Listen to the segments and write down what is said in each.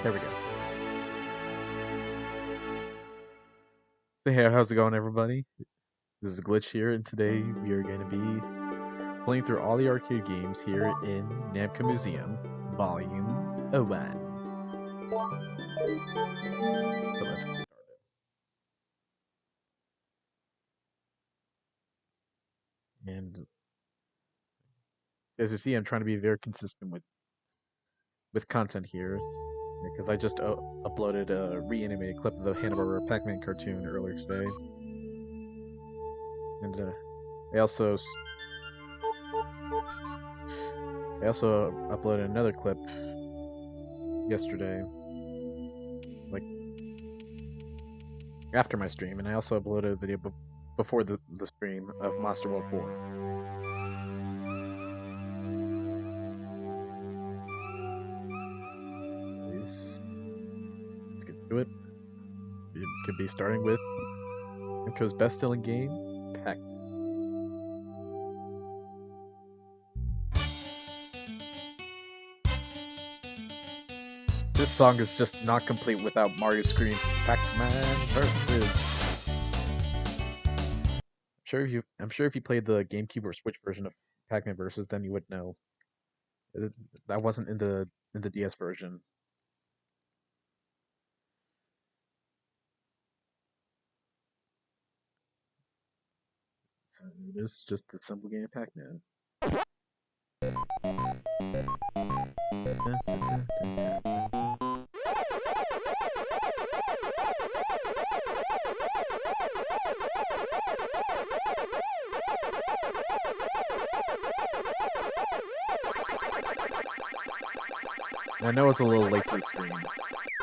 There we go. So hey, how's it going, everybody? This is Glitch here, and today we are going to be playing through all the arcade games here in Namco Museum, Volume 1. So let's get started. And as you see, I'm trying to be very consistent with content here, because I just uploaded a reanimated clip of the Hanna-Barbera Pac-Man cartoon earlier today. And I also uploaded another clip yesterday, like after my stream, and I also uploaded a video before the stream of Monster World 4. Let's get to it. We could be starting with Namco's best-selling game, Pac-Man. This song is just not complete without Mario screaming, "Pac-Man versus." I'm sure if you played the GameCube or Switch version of Pac-Man versus, then you would know. That wasn't in the DS version. So it is just a simple game of Pac-Man. I know it's a little late to the stream,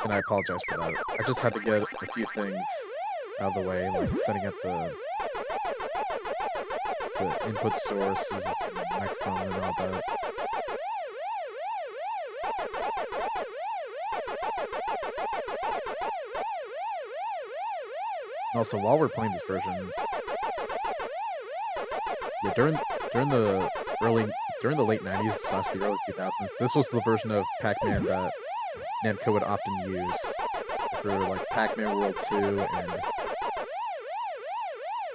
and I apologize for that. I just had to get a few things out of the way, like setting up the input sources, microphone, and all that. And also, while we're playing this version, yeah, during the late 90s / the early 2000s, this was the version of Pac-Man that Namco would often use for like Pac-Man World 2 and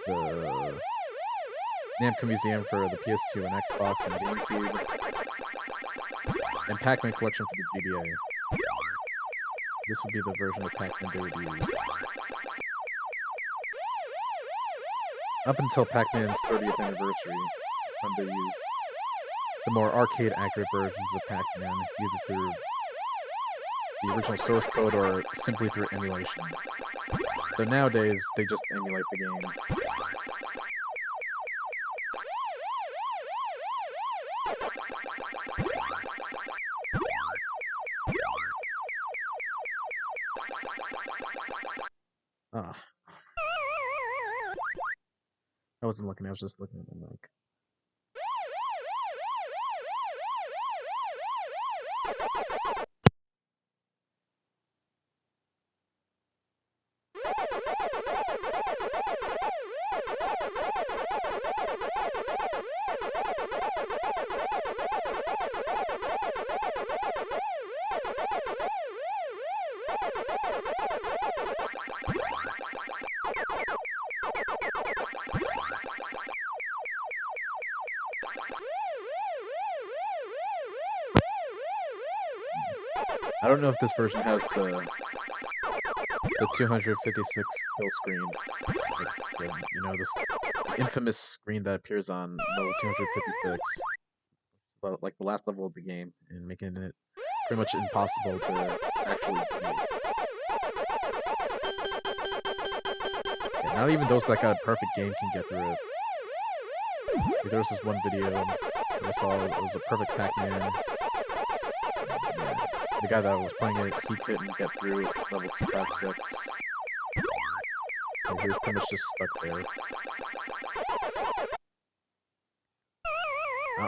the Namco Museum for the PS2 and Xbox and GameCube, and Pac-Man Collection for the GBA. This would be the version of Pac-Man they would use. Up until Pac-Man's 30th anniversary, when they used the more arcade-accurate versions of Pac-Man, either through the original source code or simply through emulation. But nowadays, they just emulate the game. Ah. I wasn't looking, I was just looking at my mic. I don't know if this version has the 256 kill screen, like, you know, this infamous screen that appears on level 256, like the last level of the game, and making it pretty much impossible to actually beat. Yeah, not even those that got a perfect game can get through it. There was this one video that I saw, it was a perfect Pac-Man. The guy that was playing it, he couldn't get through level 256. So he was pretty much just stuck there.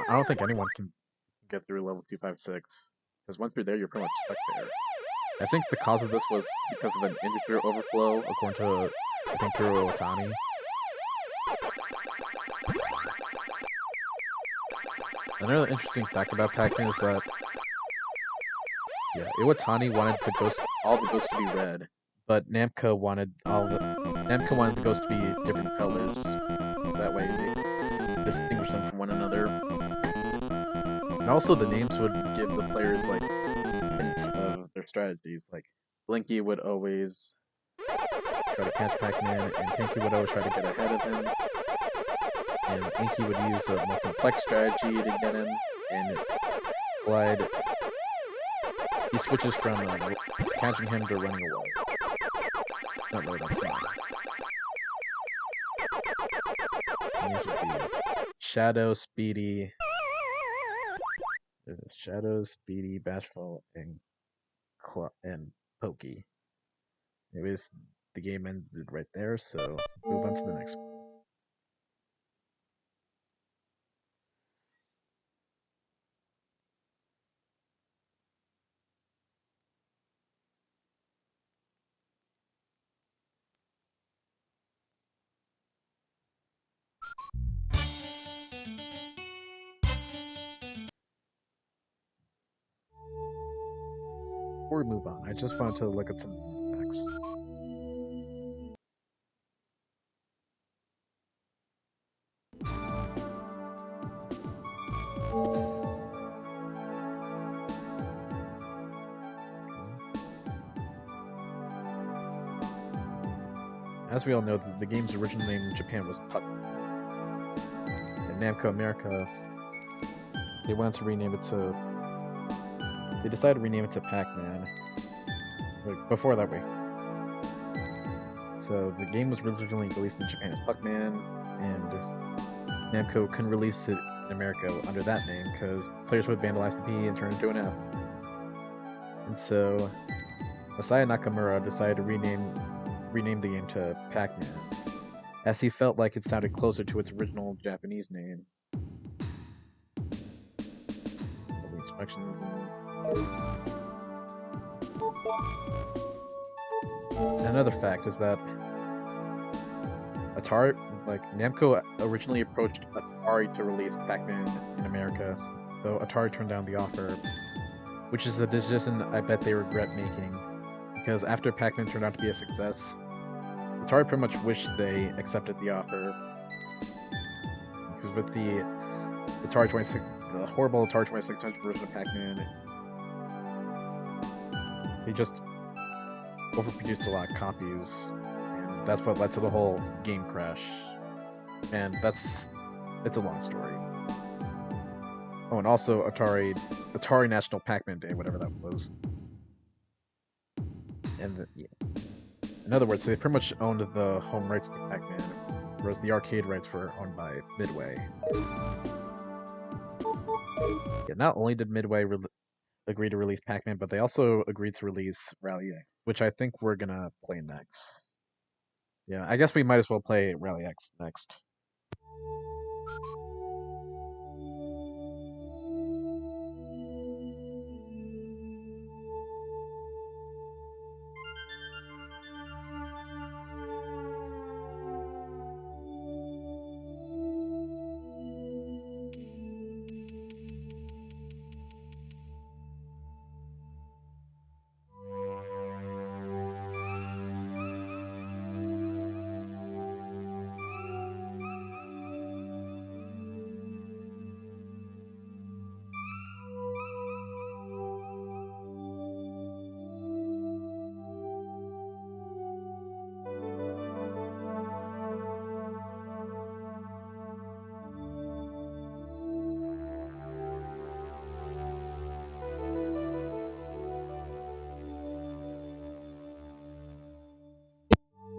I don't think anyone can get through level 256, because once you're there, you're pretty much stuck there. I think the cause of this was because of an integer overflow, according to, I think, Turo Otani. Another interesting fact about Pac-Man is that Yeah, Iwatani wanted all the ghosts to be red, but Namco wanted the ghosts to be different colors. That way they distinguish them from one another. And also the names would give the players like hints of their strategies. Like Blinky would always try to catch Pac-Man, and Pinky would always try to get ahead of him. And Inky would use a more complex strategy to get him, and Clyde, he switches from catching him to running away. It's not really that smart. And these would be Shadow, Speedy, Bashful, and Pokey. Anyways, the game ended right there, so move on to the next one. Before we move on, I just wanted to look at some facts. As we all know, the game's original name in Japan was Puck. In Namco America, they wanted to rename it to. They decided to rename it to Pac-Man. Before that way. So the game was originally released in Japan as Puck-Man, and Namco couldn't release it in America under that name because players would vandalize the P and turn it into an F. And so Masaya Nakamura decided to rename the game to Pac-Man, as he felt like it sounded closer to its original Japanese name. So the inspections and another fact is that Namco originally approached Atari to release Pac-Man in America, though Atari turned down the offer, which is a decision I bet they regret making, because after Pac-Man turned out to be a success, Atari pretty much wished they accepted the offer, because with the horrible Atari 2600 version of Pac-Man, they just overproduced a lot of copies, and that's what led to the whole game crash. And it's a long story. Oh, and also Atari National Pac-Man Day, whatever that was. And yeah. In other words, they pretty much owned the home rights to Pac-Man, whereas the arcade rights were owned by Midway. Yeah, not only did Midway agree to release Pac-Man, but they also agreed to release Rally X, which I think we're gonna play next. Yeah, I guess we might as well play Rally X next.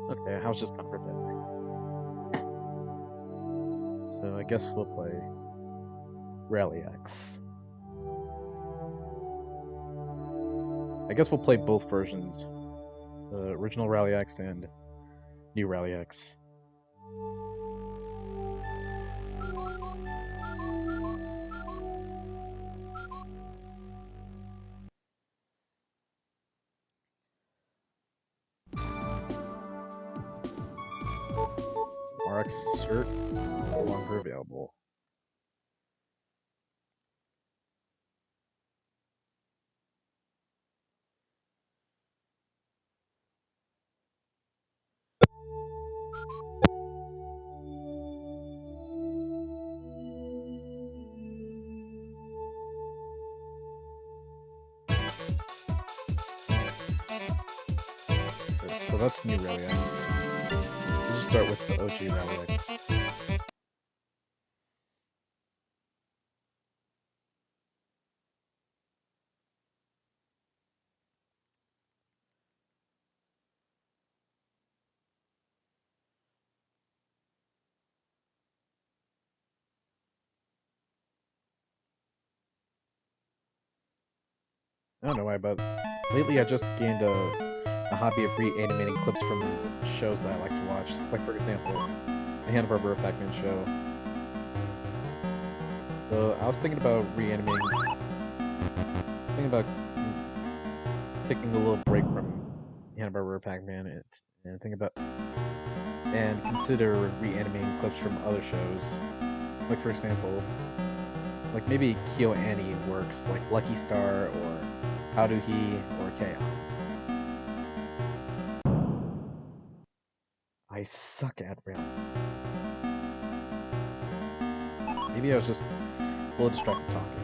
Okay, how's just not for a bit. So I guess we'll play Rally X. I guess we'll play both versions, the original Rally X and new Rally X. RX cert no longer available. that's new Rally X. We'll just start with the OG Rally X. I don't know why, but lately I just gained a hobby of reanimating clips from shows that I like to watch. Like, for example, the Hanna-Barbera Pac-Man show. So I was thinking about taking a little break from Hanna-Barbera Pac-Man and consider reanimating clips from other shows. Like, for example, like maybe Kyo Annie works, like Lucky Star or How Do He or K.O. I suck at round. Maybe I was just a little distracted talking.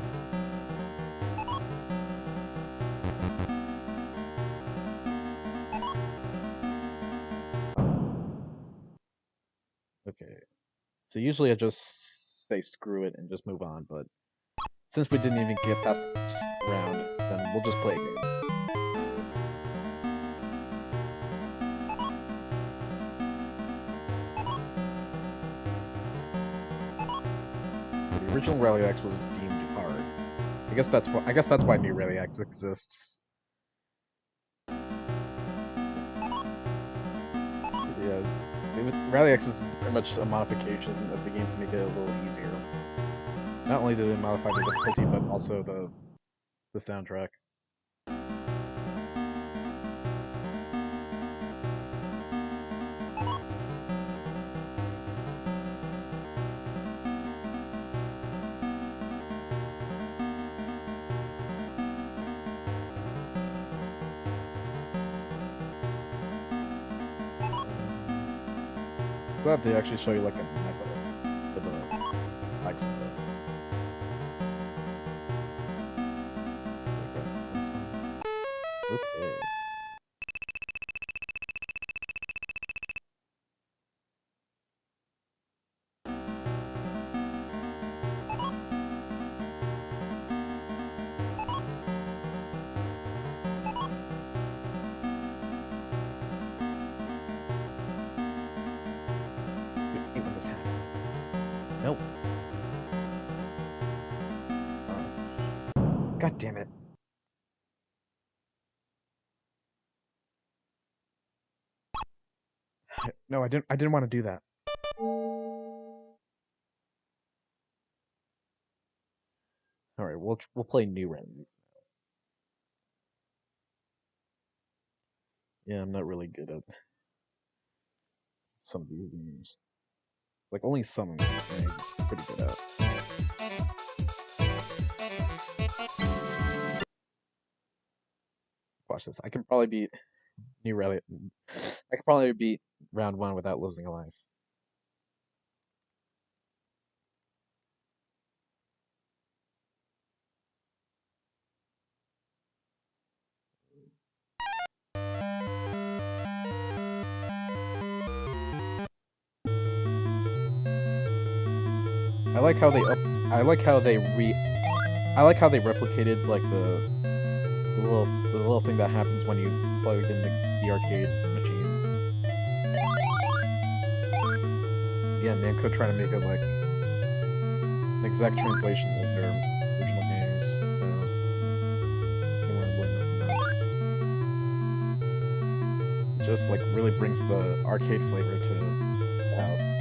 Okay. So usually I just say screw it and just move on, but since we didn't even get past this round, then we'll just play a game. The original Rally X was deemed hard. I guess that's why new Rally X exists. Yeah, Rally X is pretty much a modification of the game to make it a little easier. Not only did it modify the difficulty, but also the soundtrack. Glad they actually show you like a map with the likes of it. Okay. When this happens. Nope. God damn it. No, I didn't want to do that. Alright, we'll play new rounds. Yeah, I'm not really good at some of these games. Like, only some of them I'm pretty good at. Watch this. I can probably beat New Rally. I can probably beat round 1 without losing a life. I like how they replicated like the little thing that happens when you plug in the arcade machine. Yeah, Namco trying to make it like an exact translation of their original games, so it just like really brings the arcade flavor to the house.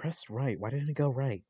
pressed right. Why didn't it go right?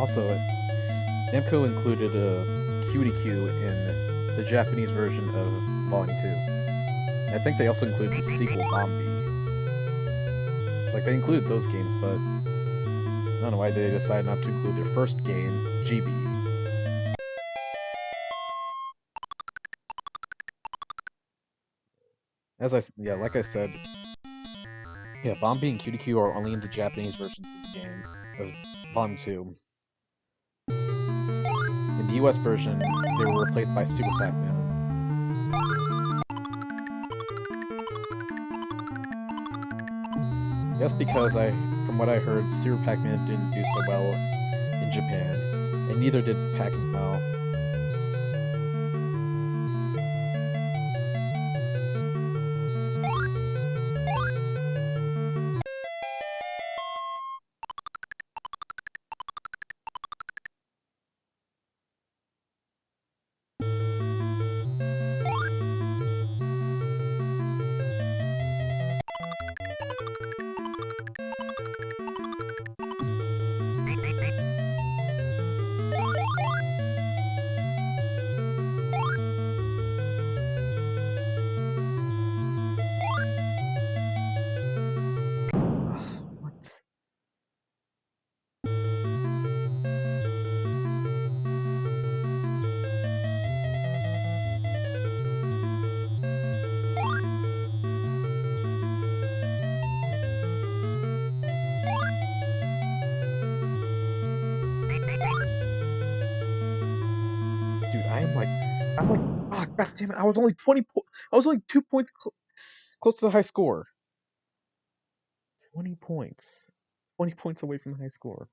Also, Namco included a QDQ in the Japanese version of Volume 2. And I think they also included the sequel, Bombi. It's like they included those games, but I don't know why they decided not to include their first game, GB. Like I said, yeah, Bombi and QDQ are only in the Japanese versions of the game, of Volume 2. In the US version, they were replaced by Super Pac-Man. That's because from what I heard, Super Pac-Man didn't do so well in Japan, and neither did Pac-Man. What? Dude, I'm like, ah, god damn it! I was only 2 points close to the high score. 20 points. 20 points away from the high score.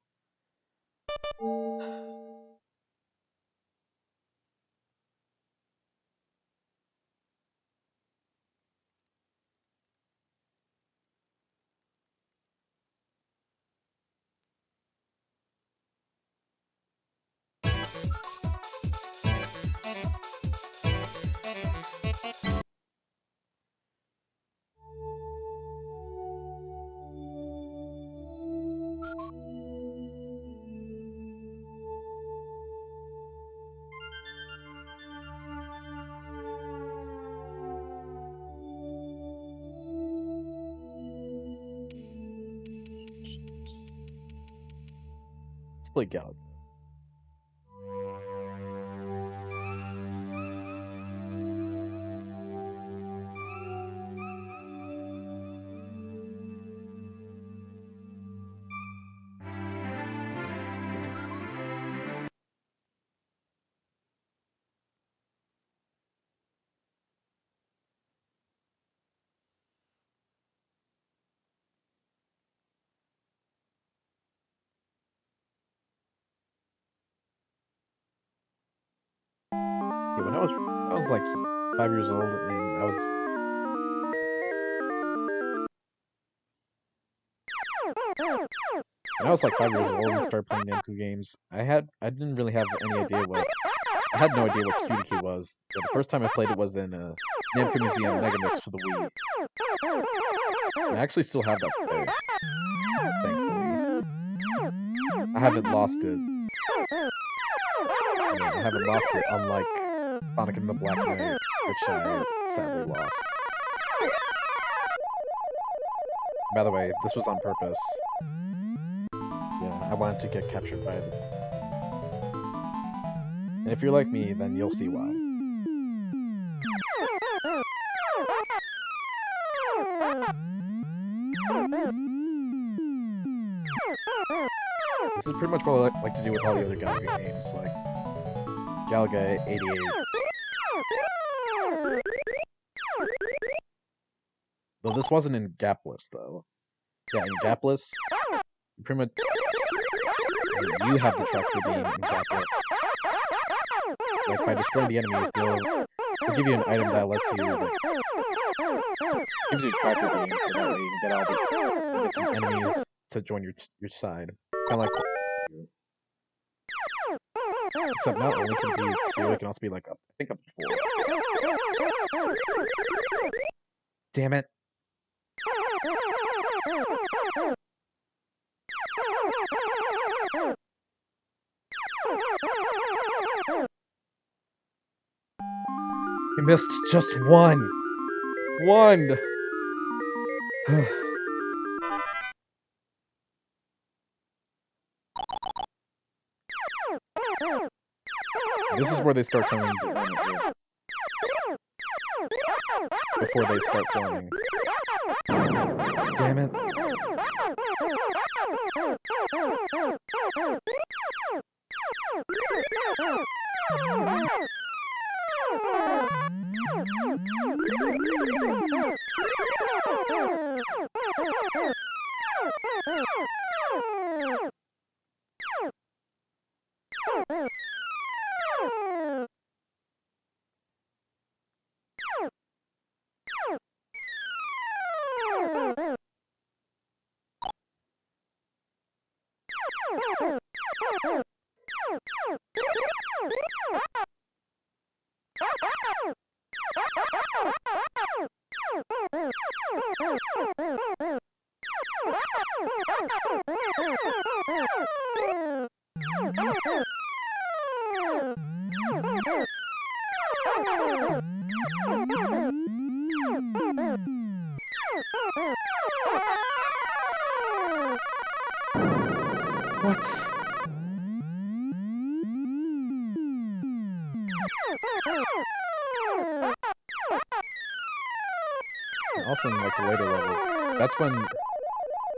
Let's play Galaga. Yeah, when I was like 5 years old, and when I was like 5 years old and started playing Namco games, I didn't really have any idea I had no idea what QDQ was. But the first time I played it was in Namco Museum Mega Mix for the Wii. And I actually still have that today, thankfully. I haven't lost it. Yeah, I haven't lost it, unlike Sonic and the Black Knight, which I sadly lost. By the way, this was on purpose. Yeah, I wanted to get captured by it. And if you're like me, then you'll see why. This is pretty much what I like to do with all the other Galaga games, like Galaga 88. Though this wasn't in Gapless, though. Yeah, in Gapless, pretty much you have the tractor beam in Gapless. Like, by destroying the enemies, they'll give you an item that lets you, like, gives you tractor beams, so that way you can get some enemies to join your side. Kind of like, except not only can it be 2, it can also be like up, I think up to 4. Damn it. You missed just one. One. This is where they start coming to here. Before they start forming. Damn it. What? And also in like the later levels, that's when,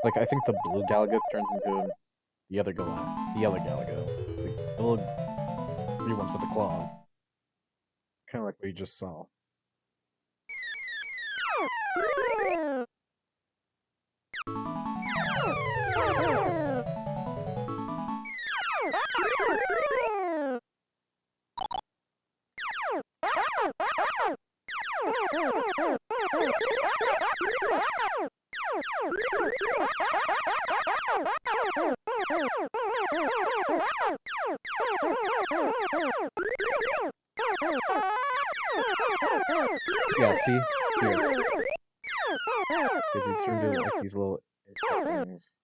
like, I think the blue Galaga turns into the yellow Galaga. The little green ones with the claws. Kind of like what you just saw. Yeah, see? Here. Because he turned into like these little things.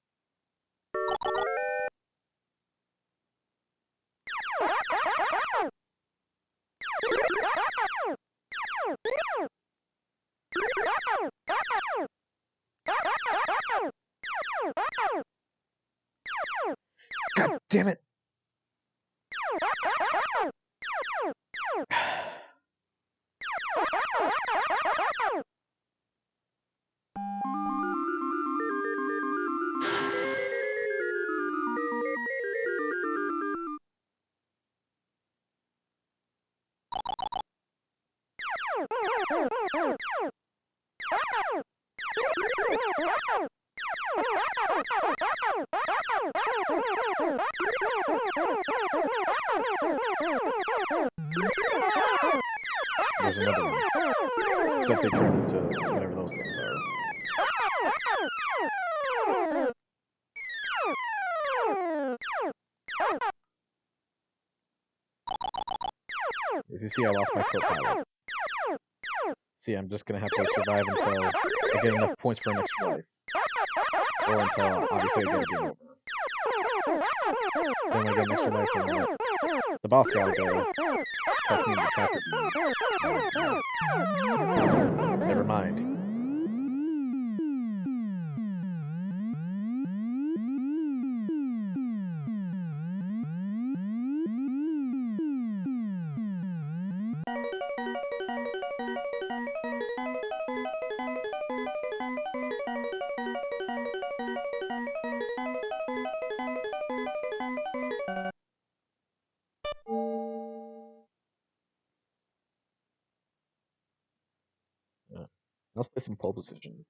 God damn it! There's another one. Except they turn into whatever those things are. As you see, I lost my co-pilot. See, I'm just gonna have to survive until I get enough points for an extra life. Or until, obviously, I get a game over. Then when I get an extra life, then the boss Galaga catch me in the tractor beam. Never mind. Let's play some pole position.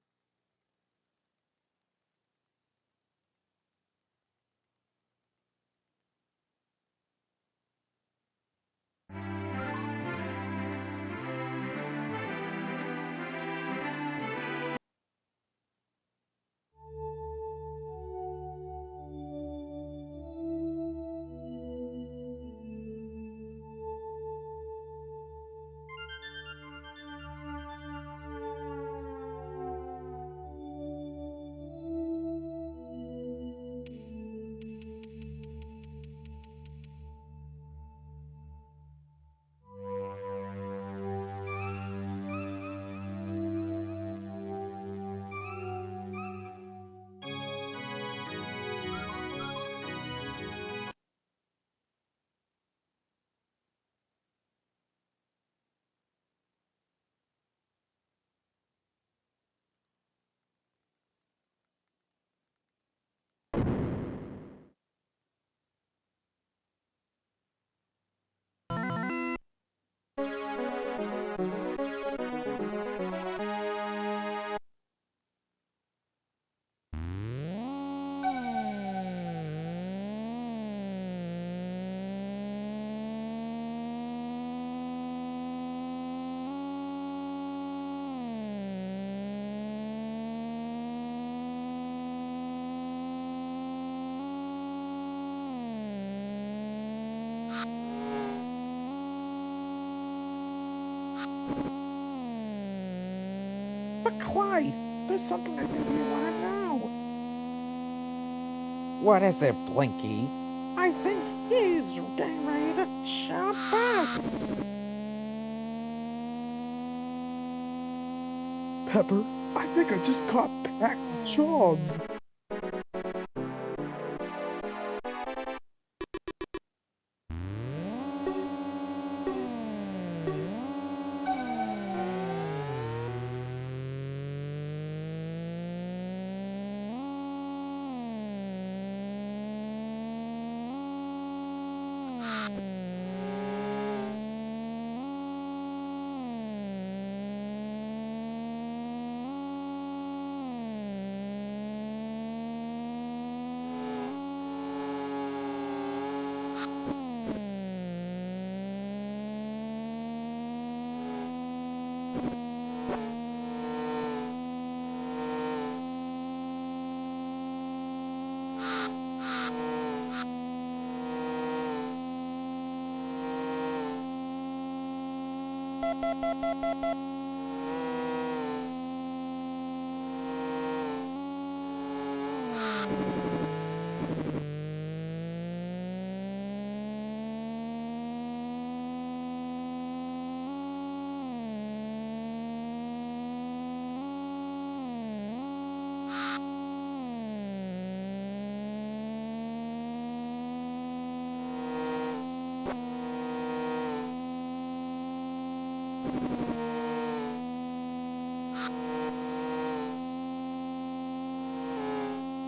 But Clyde, there's something I think you want to know. What is it, Blinky? I think he's getting ready to jump us. Pepper, I think I just caught packed jaws.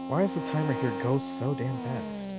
Why does the timer here go so damn fast?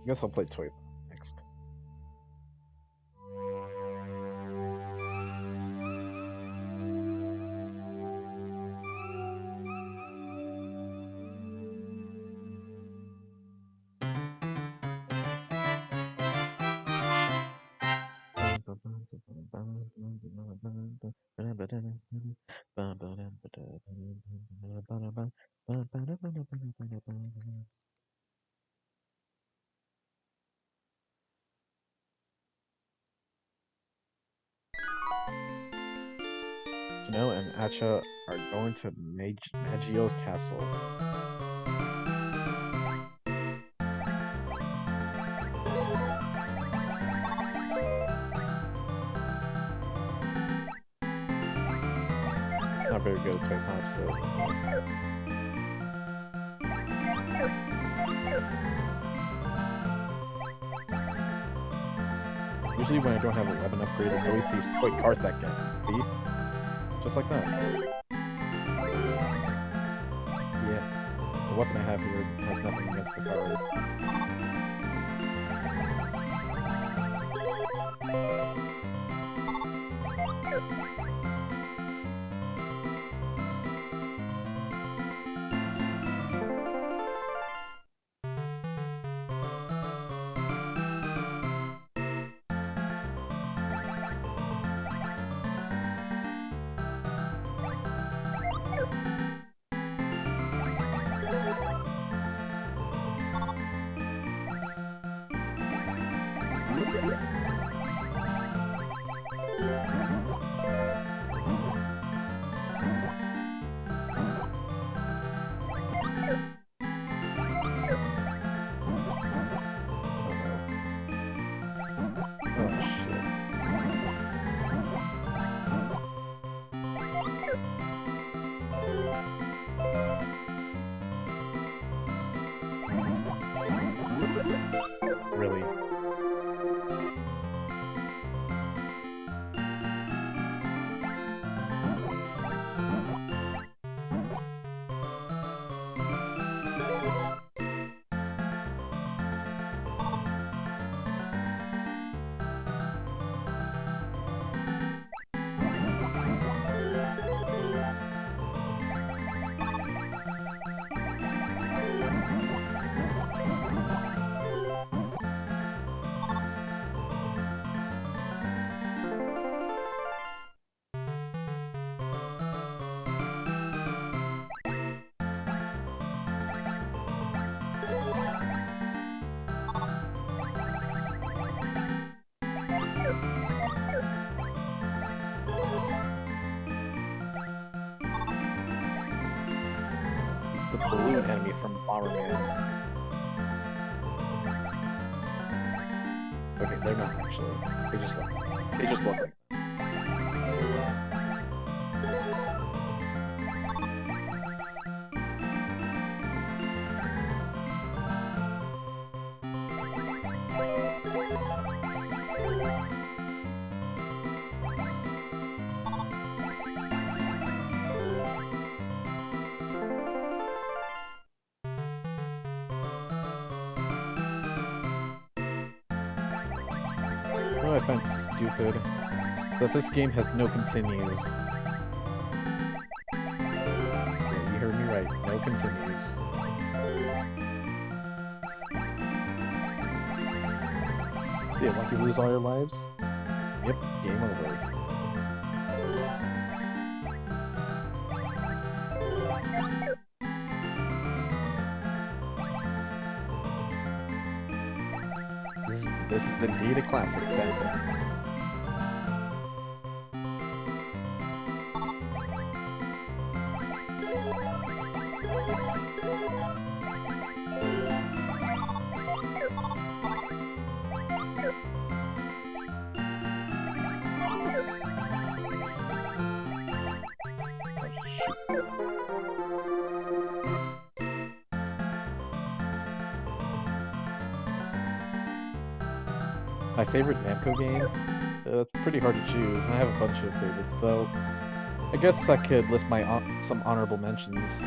I guess I'll play Toy next. Janelle and Acha are going to Maggio's castle. Not very good at 25, so. Usually when I don't have a weapon upgrade, it's always these toy cars that get me, see? Just like that. Yeah. The weapon I have here has nothing against the cars. Really? The balloon enemy from Bomberman. Okay, they're not actually. They just look like. What I find stupid is that this game has no continues. Yeah, you heard me right. No continues. See it, once you lose all your lives, yep, game over. This is indeed a classic, Benton. My favorite Namco game? It's pretty hard to choose. I have a bunch of favorites, though. I guess I could list my some honorable mentions.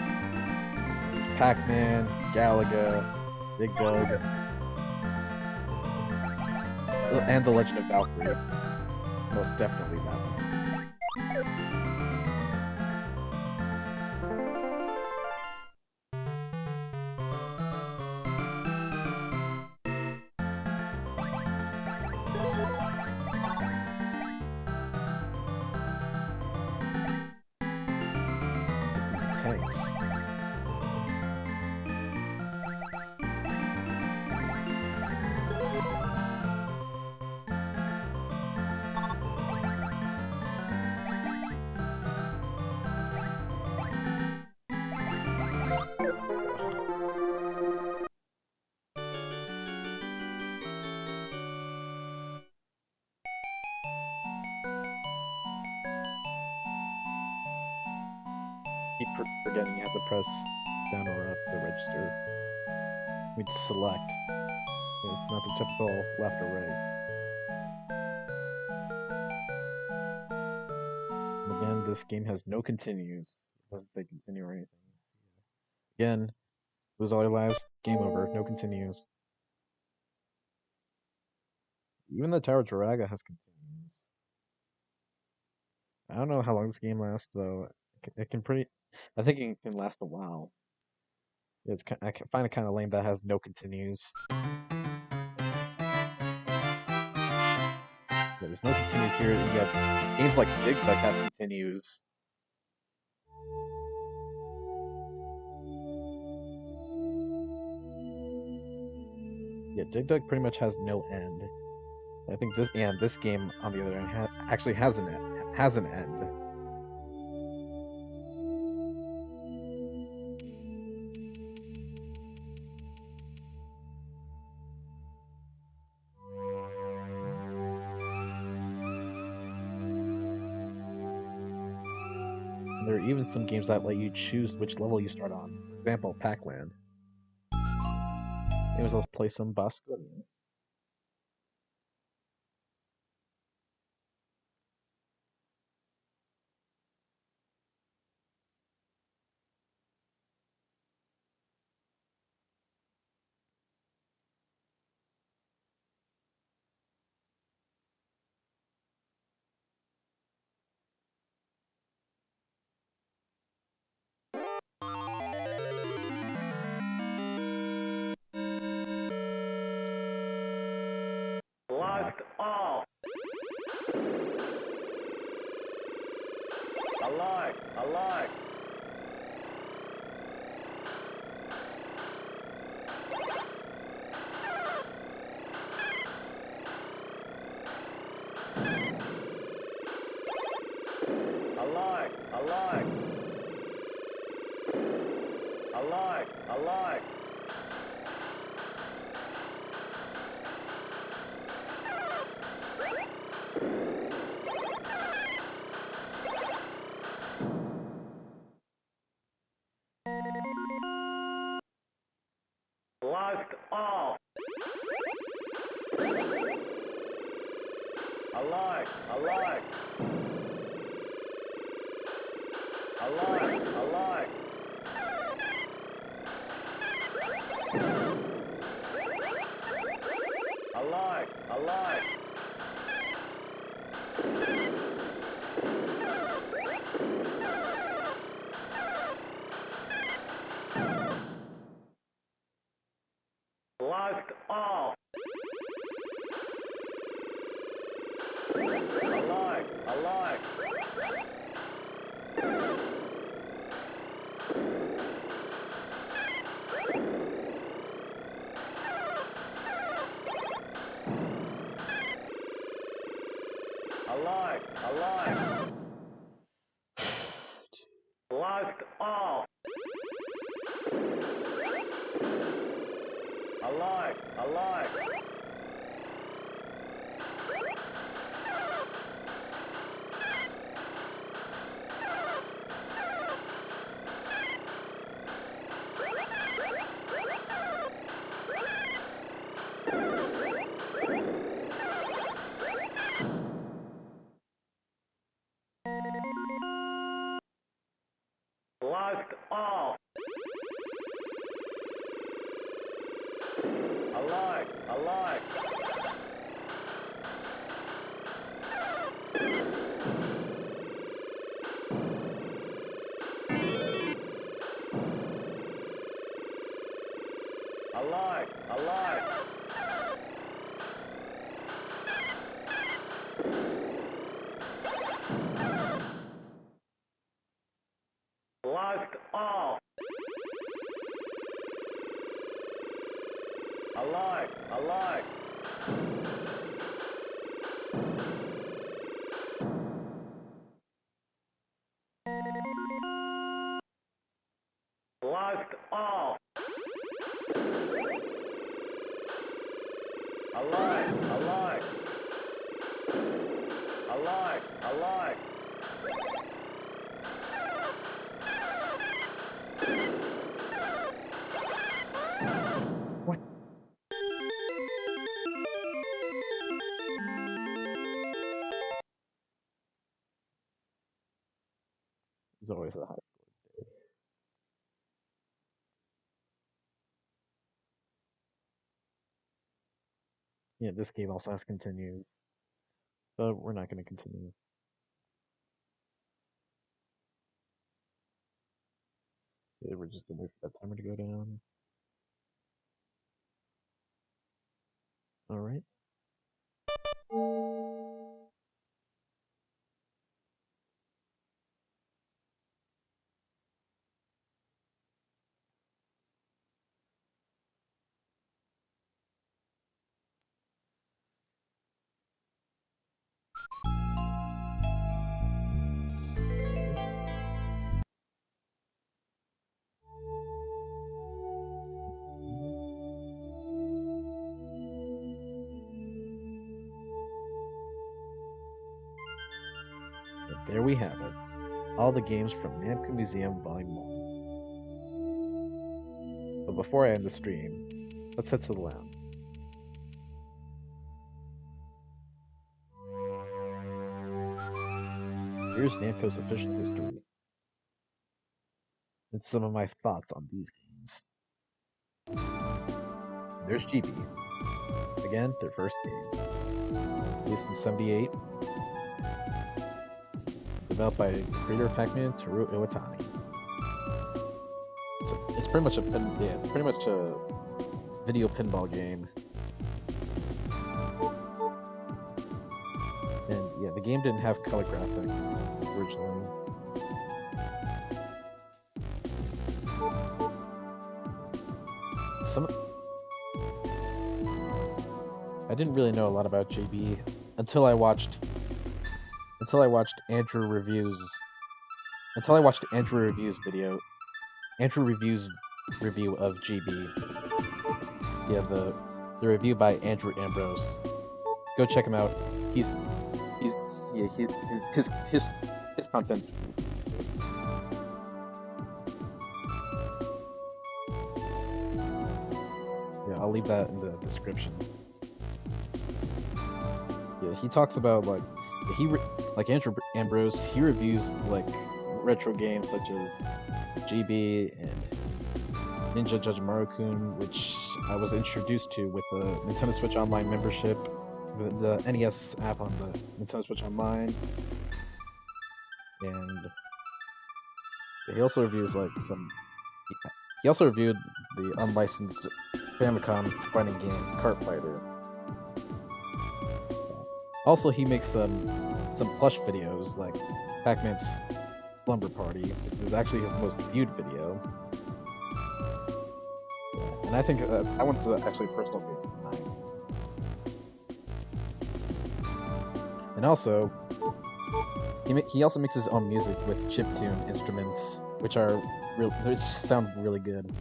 Pac-Man, Galaga, Big Doug, and The Legend of Valkyrie. Most definitely that one. Tanks. forgetting you have to press down or up to register. I mean, select. It's not the typical left or right. And again, this game has no continues. It doesn't say continue or anything. Again, lose all your lives, game over, no continues. Even the Tower Draga has continues. I don't know how long this game lasts, though. It can pretty. I think it can last a while. I find it kind of lame that has no continues. Yeah, there's no continues here. You got games like Dig Dug have continues. Yeah, Dig Dug pretty much has no end. I think this game on the other hand actually has an end. And there are even some games that let you choose which level you start on. For example, Pac-Land. Anyways, let's play some Bosconian. Locked off. Alive, alive. Alive, alive. Alive, alive. Locked off. Alive, alive. Alive, alive. Alive, alive. Locked off. Alive, alive. Alive, alive. Locked off. Alive, alive. Locked off. Alive, alive. Alive, alive. Locked off. Alive, alive. Locked off. Alive, alive. Alive, alive. It's always a high. Yeah, this game also has continues, but we're not going to continue. Yeah, we're just going to wait for that timer to go down. All right. And there we have it. All the games from Namco Museum Volume 1. But before I end the stream, let's head to the lounge. Here's Namco's official history and some of my thoughts on these games. There's GB. Again, their first game. Released in '78. Developed by the creator of Pac-Man, Teru Iwatani. It's pretty much a video pinball game. And yeah, the game didn't have color graphics originally. I didn't really know a lot about JB until I watched Andrew Review's review of GB. Yeah, the review by Andrew Ambrose. Go check him out. His content. Yeah, I'll leave that in the description. Yeah, he talks about like Andrew Ambrose. He reviews like retro games such as GB and Ninja Judgemaru-kun, which I was introduced to with the Nintendo Switch Online membership, the NES app on the Nintendo Switch Online, and he also reviews like He also reviewed the unlicensed Famicom fighting game Kart Fighter. Also, he makes some plush videos like Pac-Man's Slumber Party, which is actually his most viewed video. And I think I want to actually personal favorite of mine. And also, he also makes his own music with chiptune instruments, which sound really good.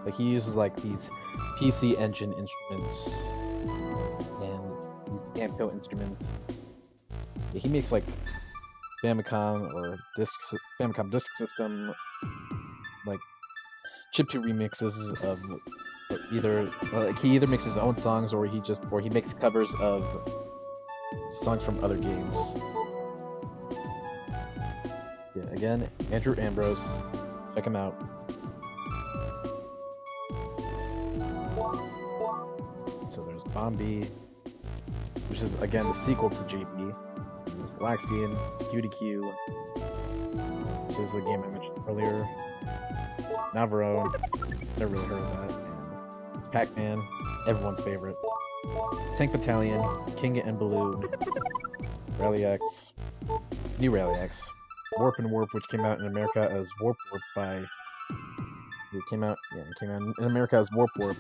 Like he uses like these PC Engine instruments and these Namco instruments. Yeah, he makes like Famicom Famicom Disk System, like chiptune remixes of either he either makes his own songs or he makes covers of songs from other games. Yeah, again, Andrew Ambrose, check him out. So there's Bombi, which is again the sequel to GB. Galaxian, QDQ, which is the game I mentioned earlier. Navarone, never really heard of that. And Pac-Man, everyone's favorite. Tank Battalion, King and Baloo, Rally X, New Rally X, Warp and Warp, which came out in America as Warp Warp it came out in America as Warp Warp,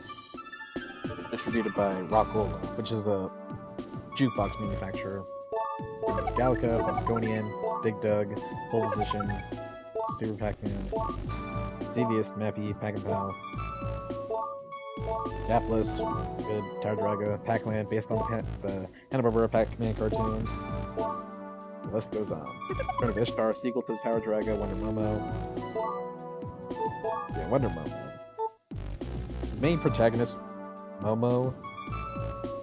distributed by Rockola, which is a jukebox manufacturer. There's Gallica, Bosconian, Dig Dug, Pole Position, Super Pac-Man, Xevious, Mappy, Pac-and-Pal, Dapless, good, Tower Drago, Pac-Land, based on the Hanna-Barbera Pac-Man cartoon. The list goes on. Turn of Ishtar, sequel to Tower Drago, Wonder Momo. Yeah, Wonder Momo. The main protagonist, Momo.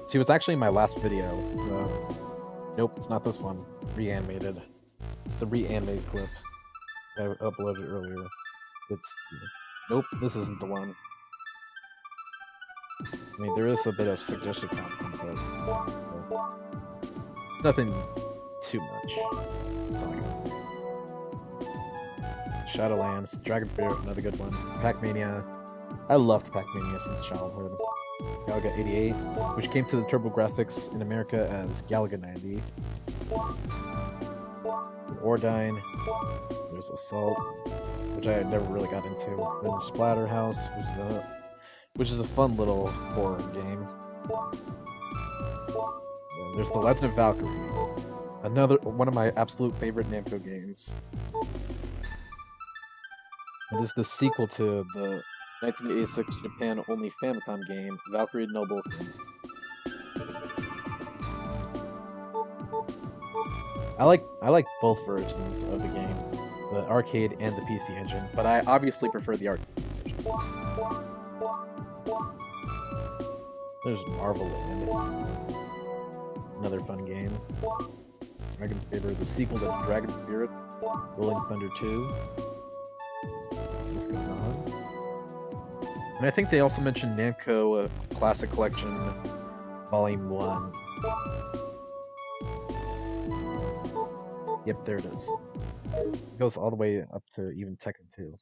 She was actually in my last video. Nope, it's not this one. Reanimated. It's the reanimated clip that I uploaded earlier. It's nope, this isn't the one. I mean, there is a bit of suggested content, but it's nothing too much. Shadowlands, Dragon Spirit, another good one. Pac-Mania. I loved Pac-Mania since childhood. Galaga 88, which came to the TurboGrafx in America as Galaga 90. Ordyne. There's Assault, which I never really got into. Then Splatterhouse, which is a fun little horror game. And there's The Legend of Valkyrie, another one of my absolute favorite Namco games. And this is the sequel to the 1986 Japan-only Famicom game, Valkyrie Noble. I like both versions of the game, the arcade and the PC engine, but I obviously prefer the arcade version. There's Marvel Land, another fun game. Dragon Spirit, the sequel to Dragon Spirit, Rolling Thunder 2. This goes on. And I think they also mentioned Namco Classic Collection Volume 1. Yep, there it is. It goes all the way up to even Tekken 2.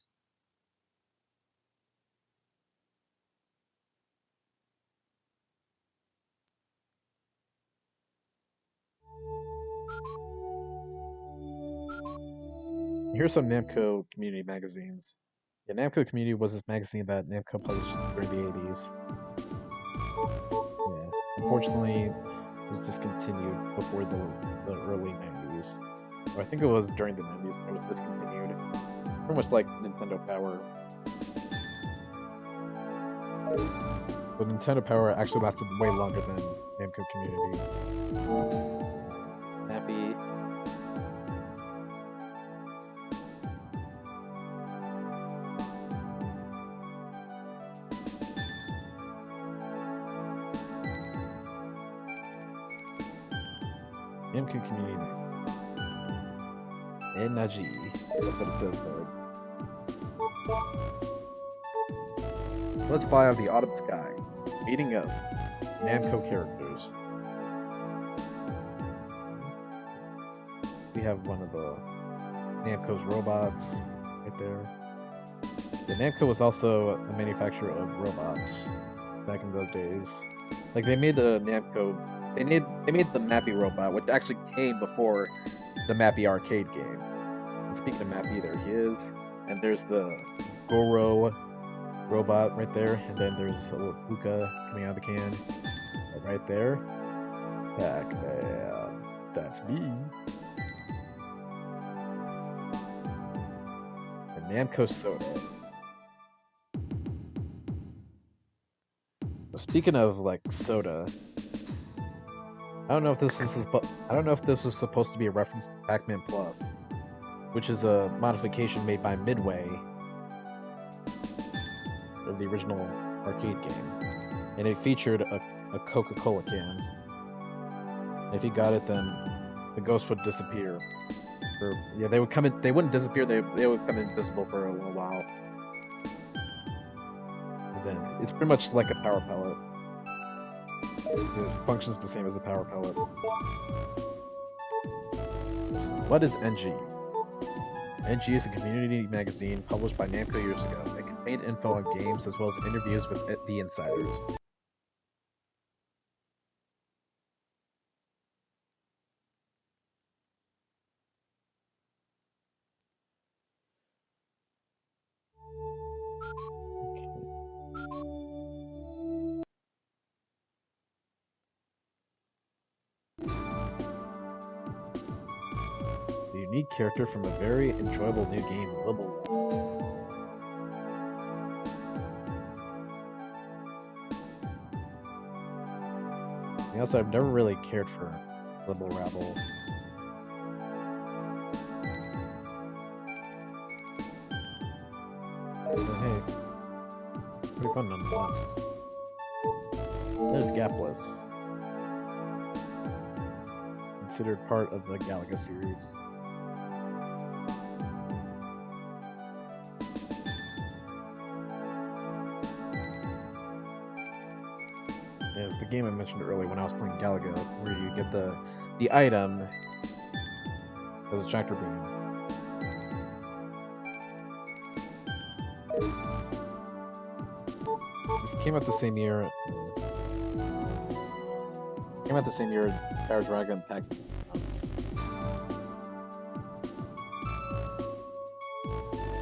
Here's some Namco community magazines. Yeah, Namco Community was this magazine that Namco published during the 80s. Yeah, unfortunately, it was discontinued before the early 90s. Or I think it was during the 90s when it was discontinued. Pretty much like Nintendo Power. But Nintendo Power actually lasted way longer than Namco Community. Happy. Namco Community Magazine. Energy. That's what it says there. Let's fly out of the autumn sky. Meeting of Namco characters. We have one of the Namco's robots right there. Yeah, Namco was also a manufacturer of robots back in those days. Like they made the Namco. They made the Mappy robot, which actually came before the Mappy arcade game. And speaking of Mappy, there he is. And there's the Goro robot right there. And then there's a little Puka coming out of the can. Right there. Pac-Man. That's me. And Namco Soda. Well, speaking of like soda, I don't know if this was supposed to be a reference to Pac-Man Plus, which is a modification made by Midway of the original arcade game, and it featured a Coca-Cola can. And if you got it, then the ghost would disappear. Or yeah, they would come in. They wouldn't disappear. They would come invisible for a little while. And then it's pretty much like a power pellet. It functions the same as a power pellet. What is NG? NG is a community magazine published by Namco years ago. It contained info on games as well as interviews with the insiders. Unique character from a very enjoyable new game, Libble. Yes, I've never really cared for Libble Rabble. But hey, pretty fun nonetheless. There's Gapless. Considered part of the Galaga series. is the game I mentioned earlier when I was playing Galaga, where you get the item as a tractor beam. This came out the same year. Power Dragon Pack.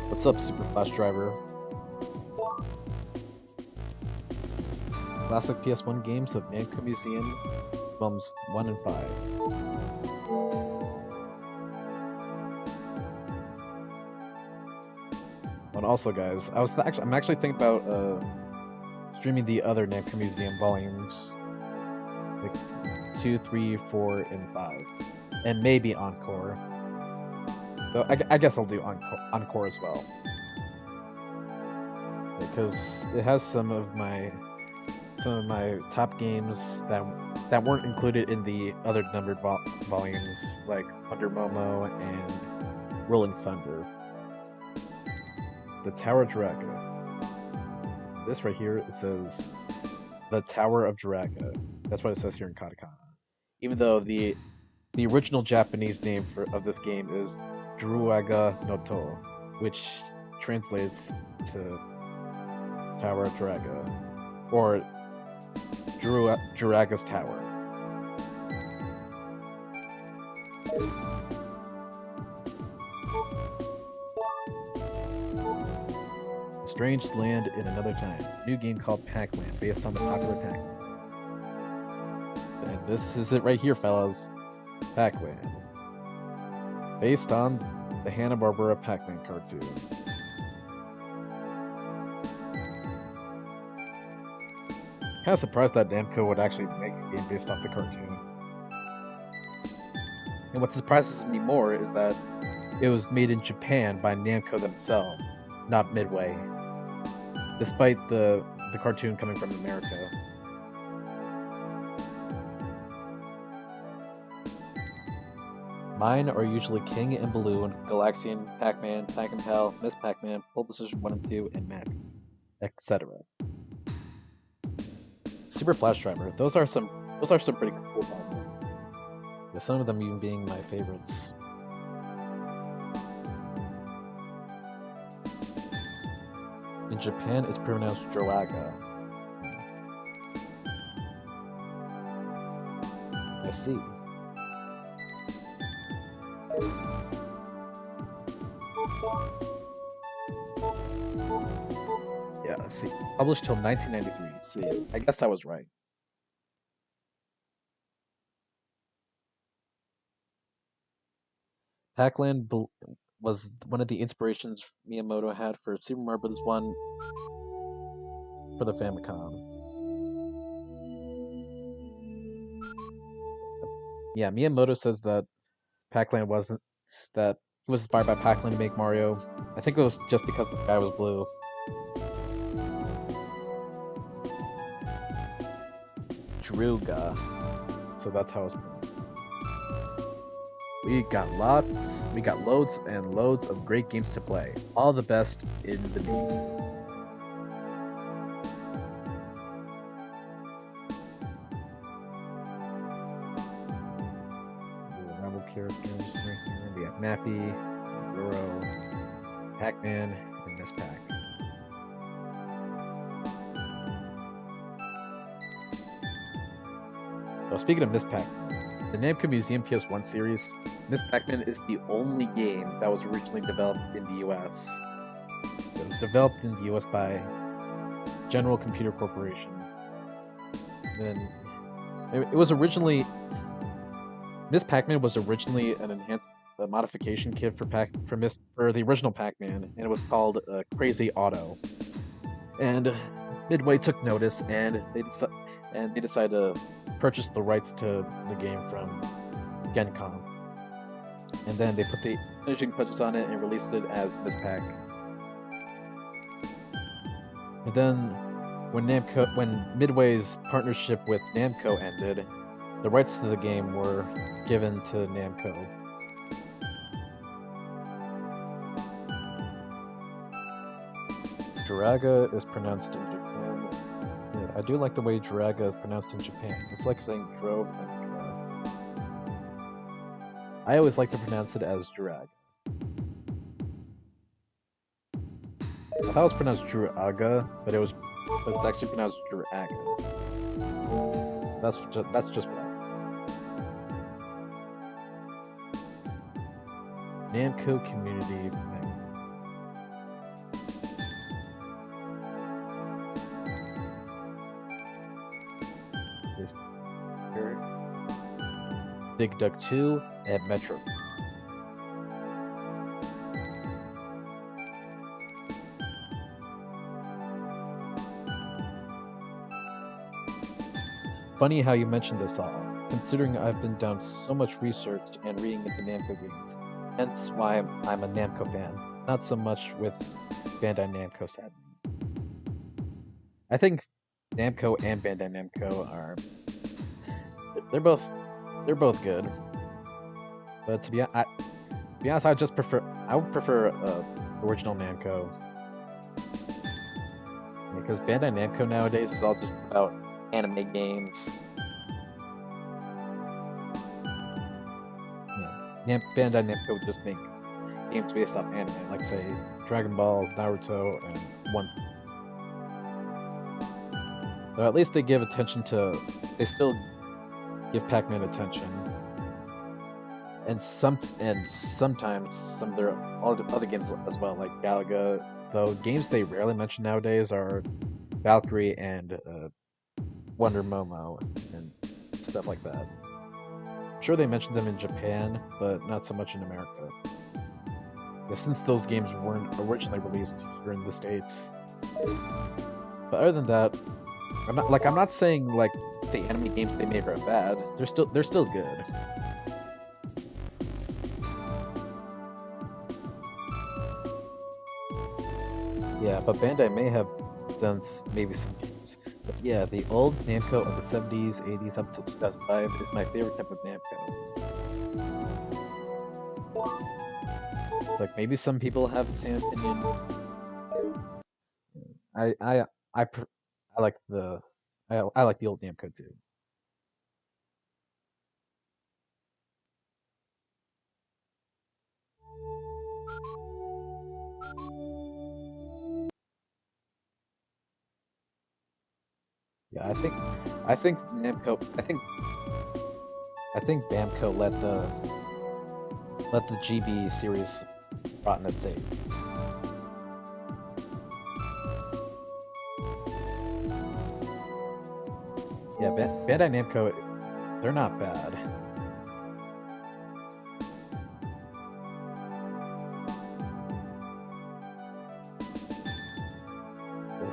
What's up, Super Flash Driver? Classic PS1 games of Namco Museum, Volumes 1 and 5. And also, guys, I'm actually thinking about streaming the other Namco Museum volumes, like 2, 3, 4, and 5, and maybe Encore. So I guess I'll do Encore as well, because it has some of my top games that weren't included in the other numbered volumes, like Under Momo and Rolling Thunder. The Tower of Draga. This right here, it says the Tower of Draga. That's what it says here in katakana. Even though the original Japanese name of this game is Druaga no To, which translates to Tower of Draga, or Draga's Tower. Strange Land in Another Time. New game called Pac-Man, based on the popular Pac-Man. And this is it right here, fellas. Pac-Man. Based on the Hanna-Barbera Pac-Man cartoon. Kind of surprised that Namco would actually make a game based off the cartoon. And what surprises me more is that it was made in Japan by Namco themselves, not Midway, despite the cartoon coming from America. Mine are usually King and Balloon, Galaxian, Pac-Man, Pac-and-Pal, Miss Pac-Man, Pole Position 1 and 2, and Map, etc. Super Flash Driver. Those are some pretty cool titles. With some of them even being my favorites. In Japan, it's pronounced Droaga. I see. Yeah, let's see. Published till 1993. Let's see. I guess I was right. Pac-Land was one of the inspirations Miyamoto had for Super Mario Bros. 1 for the Famicom. Yeah, Miyamoto says that Pac-Land wasn't that he was inspired by Pac-Land to make Mario. I think it was just because the sky was blue. Druga. So that's how it's pronounced. We got loads and loads of great games to play. All the best in the meeting. Rebel characters right here. We got Mappy, Ruro, Pac-Man, and Miss Pac. Well, speaking of Miss Pac, the Namco Museum PS1 series, Miss Pac-Man is the only game that was originally developed in the US. It was developed in the US by General Computer Corporation. Then it was originally Miss Pac-Man was originally a modification kit for the original Pac-Man, and it was called Crazy Auto. And Midway took notice, and they decided to purchase the rights to the game from Gencom. And then they put the finishing touches on it and released it as Miss Pac. And then when Midway's partnership with Namco ended, the rights to the game were given to Namco. Draga is pronounced in Japan. I do like the way Draga is pronounced in Japan. It's like saying drove and I always like to pronounce it as Drag. I thought it was pronounced Druaga, but it's actually pronounced Draga. That's just what Namco community things. Dig Dug 2 and Metro. Funny how you mentioned this all, considering I've been down so much research and reading into Namco games. Hence why I'm a Namco fan, not so much with Bandai Namco sadly. I think Namco and Bandai Namco are they're both good. But to be honest, I would prefer original Namco. Because Bandai Namco nowadays is all just about anime games. Yeah, Bandai Namco would just make games based off anime, like say Dragon Ball, Naruto, and One Piece. So at least they give attention to. They still give Pac-Man attention, and sometimes some of their other games as well, like Galaga. Though games they rarely mention nowadays are Valkyrie and Wonder Momo and stuff like that. I'm sure they mentioned them in Japan, but not so much in America. Yeah, since those games weren't originally released here in the States. But other than that, I'm not saying like the anime games they made are bad. They're still good. Yeah, but Bandai may have done maybe some games. But yeah, the old Namco of the 70s, 80s up to 2005 is my favorite type of Namco. It's like maybe some people have the same opinion. I like the old Namco too. Yeah, I think Namco I think Bamco let the GB series rot in a state. Yeah, Bandai Namco, they're not bad.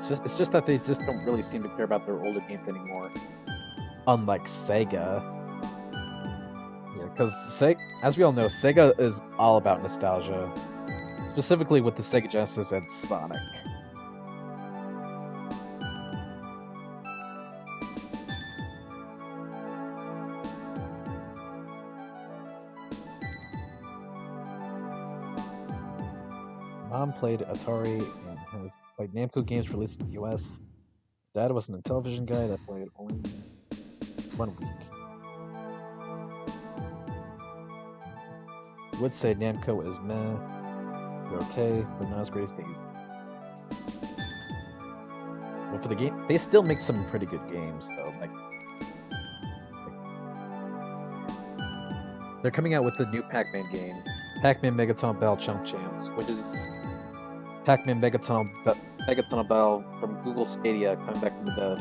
It's just that they just don't really seem to care about their older games anymore. Unlike Sega. Yeah, because as we all know, Sega is all about nostalgia. Specifically with the Sega Genesis and Sonic. Mom played Atari and has played Namco games released in the US. Dad was an Intellivision guy that played only 1 week. Would say Namco is meh, they're okay, but not as great as they used to. But for the game, they still make some pretty good games though. They're coming out with the new Pac-Man game, Pac-Man Megaton Battle Chunk Champs, which is Pac-Man Megaton Battle from Google Stadia coming back from the dead.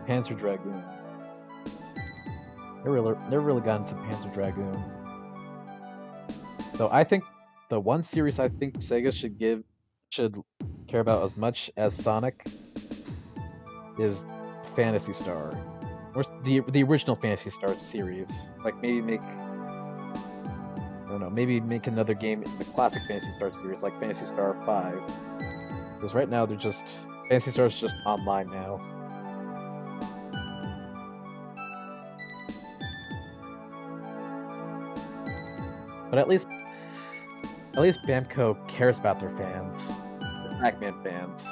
Panzer Dragoon. Never really got into Panzer Dragoon. So I think the one series I think Sega should care about as much as Sonic is Phantasy Star, or the original Phantasy Star series. Like maybe make another game in the classic Phantasy Star series, like Phantasy Star 5. Because right now Phantasy Star is just online now. But at least Bamco cares about their fans. Pac-Man fans.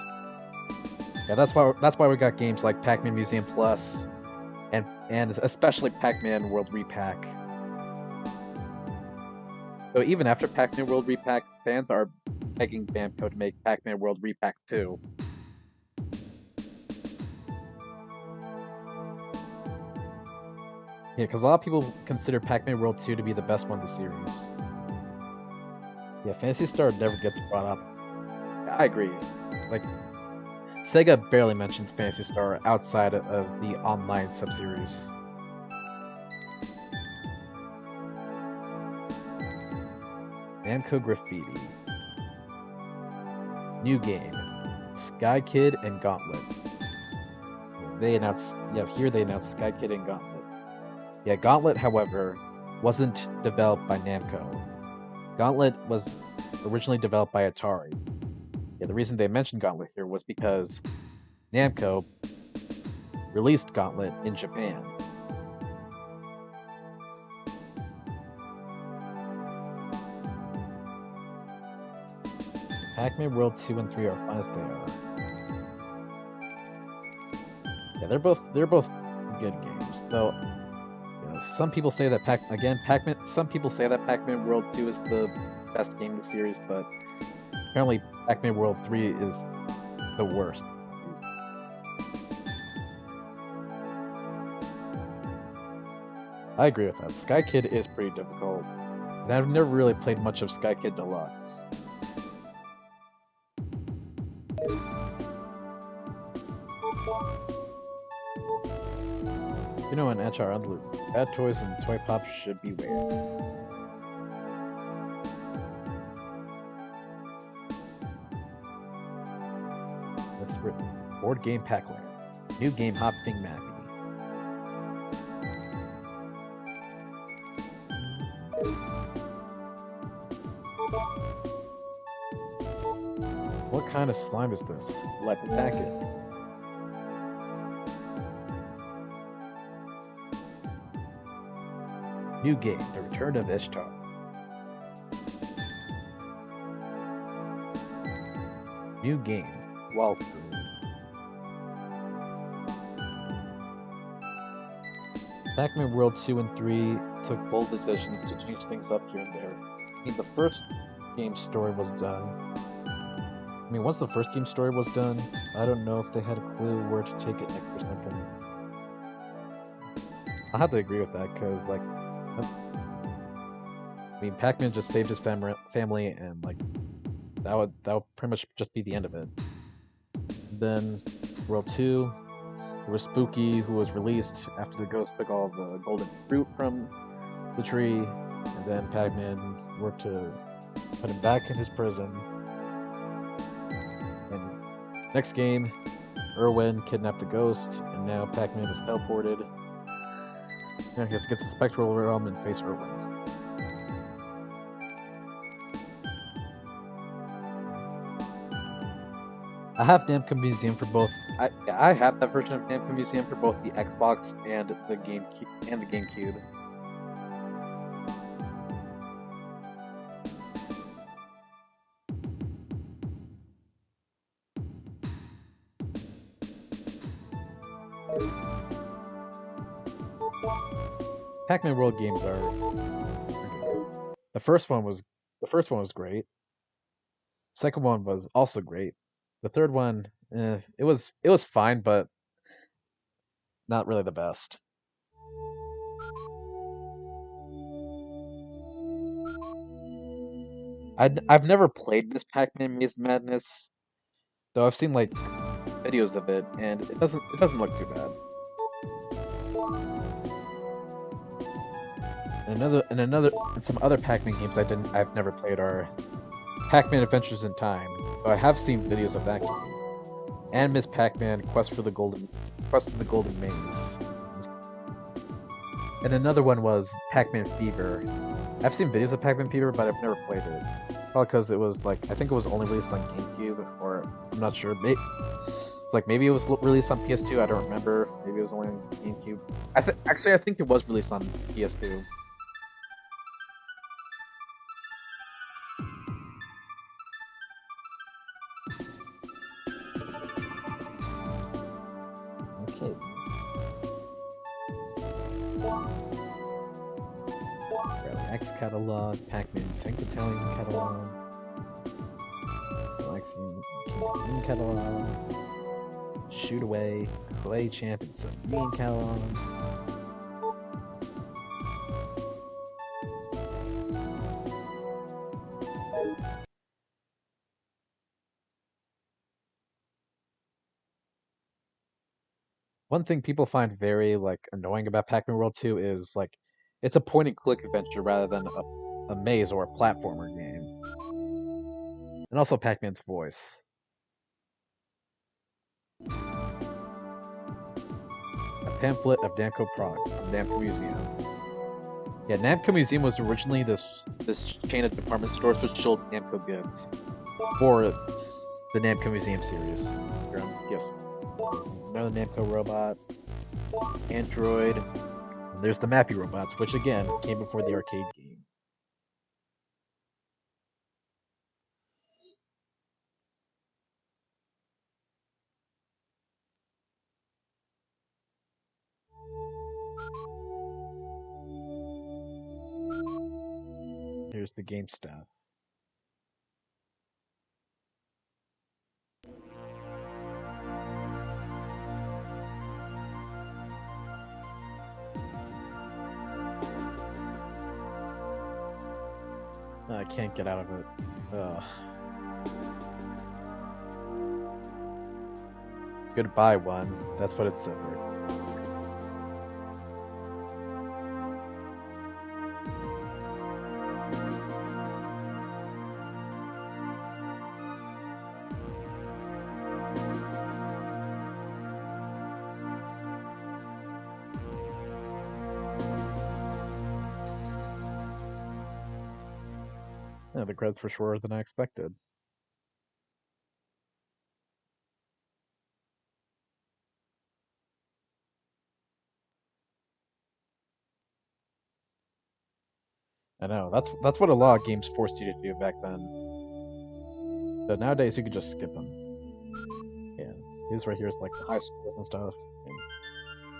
Yeah, that's why we got games like Pac-Man Museum Plus, and especially Pac-Man World Repack. So even after Pac-Man World Repack, fans are begging Namco to make Pac-Man World Repack 2. Yeah, because a lot of people consider Pac-Man World 2 to be the best one in the series. Yeah, Phantasy Star never gets brought up. I agree. Like, Sega barely mentions Phantasy Star outside of the online subseries. Namco Graffiti. New game. Sky Kid and Gauntlet. Here they announced Sky Kid and Gauntlet. Yeah, Gauntlet, however, wasn't developed by Namco. Gauntlet was originally developed by Atari. Yeah, the reason they mentioned Gauntlet here was because Namco released Gauntlet in Japan. Pac-Man World 2 and 3 are fun as they are. Yeah, they're both good games, though. Some people say that Some people say that Pac-Man World 2 is the best game in the series, but apparently Pac-Man World 3 is the worst. I agree with that. Sky Kid is pretty difficult, and I've never really played much of Sky Kid Deluxe. You know, an HR Unloot. Bad toys and toy pops should beware. That's written. Board Game Packland. New game hopping mappy. What kind of slime is this? Let's attack it. New game, The Return of Ishtar. New game, Walkthrough. Pac-Man World 2 and 3 took bold decisions to change things up here and there. I mean, the first game's story was done. I mean, once the first game's story was done, I don't know if they had a clue where to take it next or something. I'll have to agree with that, because, like, I mean, Pac-Man just saved his family, and like that would pretty much just be the end of it. Then World 2, there was Spooky, who was released after the ghost took all the golden fruit from the tree, and then Pac-Man worked to put him back in his prison. And next game, Irwin kidnapped the ghost, and now Pac-Man is teleported. Now he has to get to the spectral realm and face Irwin. I have Namco Museum for both. I have that version of Namco Museum for both the Xbox and the GameCube. Pac-Man World games are. The first one was great. Second one was also great. The third one, it was fine, but not really the best. I've never played Miss Pac-Man Maze Madness, though I've seen like videos of it, and it doesn't look too bad. And some other Pac-Man games I've never played are Pac-Man Adventures in Time. Though I have seen videos of that game, and Miss Pac-Man Quest of the Golden Maze. And another one was Pac-Man Fever. I've seen videos of Pac-Man Fever, but I've never played it. Probably because it was like, I think it was only released on GameCube, or I'm not sure. Maybe it was released on PS2. I don't remember. Maybe it was only on GameCube. I think it was released on PS2. X catalog, Pac-Man Tank Battalion catalog, Galaxian King catalog, Shoot Away, Clay Champ and Submarine catalog. One thing people find very annoying about Pac-Man World 2 is it's a point and click adventure rather than a maze or a platformer game. And also Pac-Man's voice. A pamphlet of Namco products from Namco Museum. Yeah, Namco Museum was originally this chain of department stores which sold Namco goods for the Namco Museum series. Yes, this is another Namco robot, Android. And there's the Mappy robots, which again came before the arcade game. Here's the game stuff. I can't get out of it. Ugh. Goodbye, one. That's what it said there. Yeah, the crowds for shorter than I expected. I know, that's what a lot of games forced you to do back then. But nowadays you can just skip them. Yeah, these right here is like the high scores and stuff. And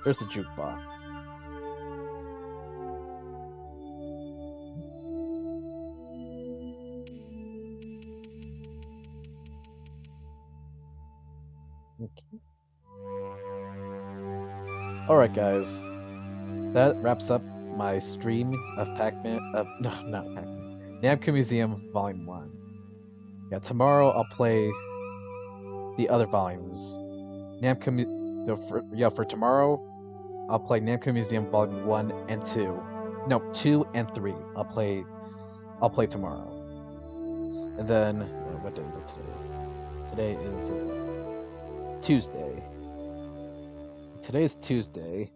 there's the jukebox. Okay. Alright guys, that wraps up my stream of Pac-Man, no, not Pac-Man, Namco Museum Volume 1. Yeah, tomorrow I'll play the other volumes. For tomorrow, I'll play Namco Museum Volume 1 and 2. No, 2 and 3. I'll play tomorrow. And then, what day is it today? Today is Tuesday. Today is Tuesday.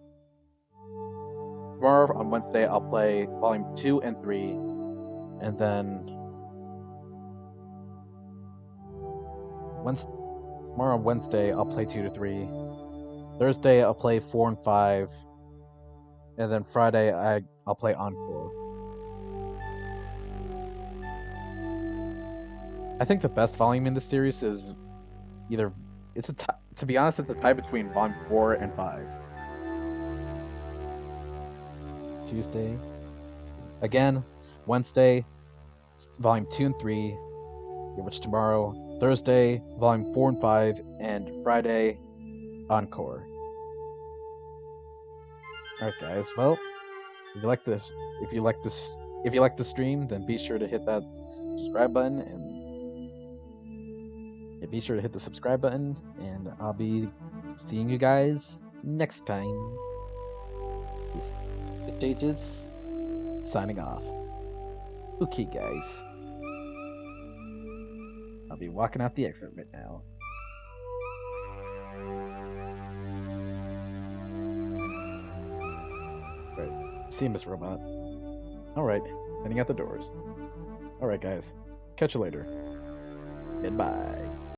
Tomorrow on Wednesday, I'll play Volume 2 and 3. And then tomorrow on Wednesday, I'll play 2 to 3. Thursday, I'll play 4 and 5. And then Friday, I'll play Encore. I think the best volume in this series is either... to be honest, it's a tie between Volume 4 and 5. Tuesday. Again, Wednesday, Volume 2 and 3, which tomorrow. Thursday, Volume 4 and 5, and Friday, Encore. Alright guys, well, if you like the stream, then be sure to hit that subscribe button and be sure to hit the subscribe button, and I'll be seeing you guys next time. Peace. Stages signing off. Okay guys, I'll be walking out the exit right now. Right, see you, Miss Robot. Alright, heading out the doors. Alright guys, catch you later. Goodbye.